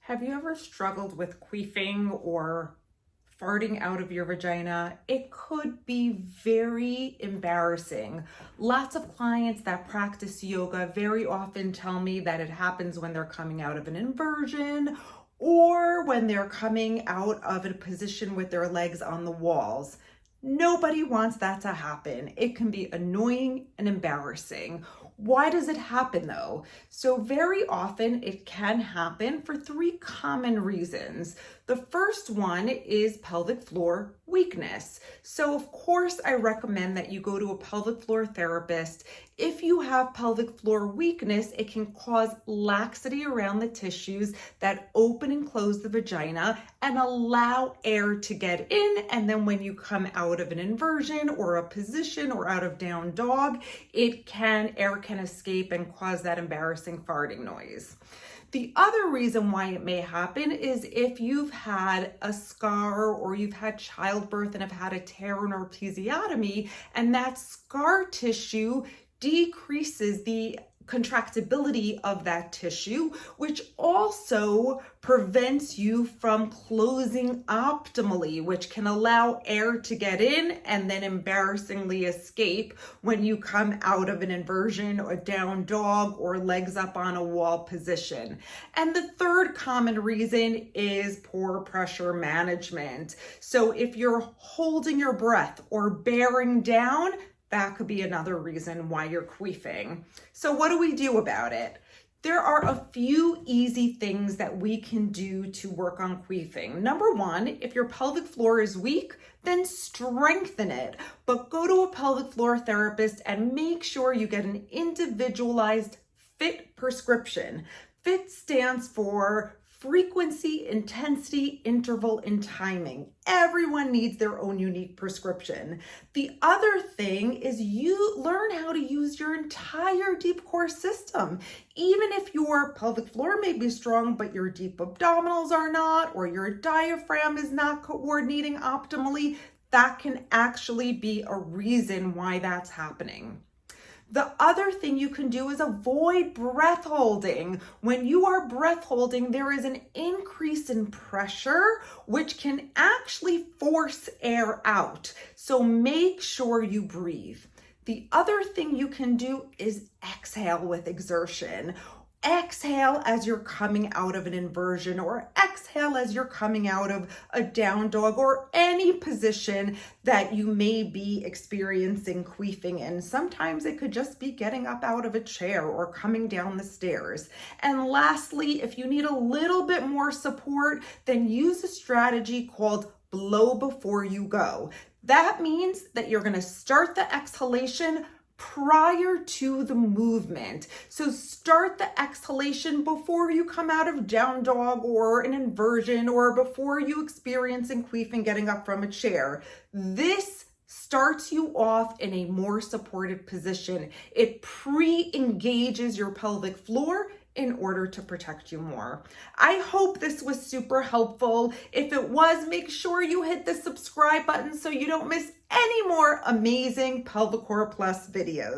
Have you ever struggled with queefing or farting out of your vagina? It could be very embarrassing. Lots of clients that practice yoga very often tell me that it happens when they're coming out of an inversion or when they're coming out of a position with their legs on the walls. Nobody wants that to happen. It can be annoying and embarrassing. Why does it happen though? So very often it can happen for three common reasons. The first one is pelvic floor weakness. So of course I recommend that you go to a pelvic floor therapist. If you have pelvic floor weakness, it can cause laxity around the tissues that open and close the vagina and allow air to get in. And then when you come out of an inversion or a position or out of down dog, air can escape and cause that embarrassing farting noise. The other reason why it may happen is if you've had a scar or you've had childbirth and have had a tear or an episiotomy, and that scar tissue decreases the contractibility of that tissue, which also prevents you from closing optimally, which can allow air to get in and then embarrassingly escape when you come out of an inversion or down dog or legs up on a wall position. And the third common reason is poor pressure management. So if you're holding your breath or bearing down, that could be another reason why you're queefing. So what do we do about it? There are a few easy things that we can do to work on queefing. Number one, if your pelvic floor is weak, then strengthen it. But go to a pelvic floor therapist and make sure you get an individualized FIT prescription. FIT stands for frequency, intensity, interval, and timing. Everyone needs their own unique prescription. The other thing is you learn how to use your entire deep core system. Even if your pelvic floor may be strong, but your deep abdominals are not, or your diaphragm is not coordinating optimally, that can actually be a reason why that's happening. The other thing you can do is avoid breath holding. When you are breath holding, there is an increase in pressure, which can actually force air out. So make sure you breathe. The other thing you can do is exhale with exertion. Exhale as you're coming out of an inversion, or exhale as you're coming out of a down dog, or any position that you may be experiencing queefing in. Sometimes it could just be getting up out of a chair or coming down the stairs. And lastly, if you need a little bit more support, then use a strategy called blow before you go. That means that you're going to start the exhalation prior to the movement. So start the exhalation before you come out of down dog or an inversion, or before you experiencing queefing getting up from a chair. This starts you off in a more supported position. It pre-engages your pelvic floor in order to protect you more. I hope this was super helpful. If it was, make sure you hit the subscribe button so you don't miss any more amazing Pelvicore Plus videos.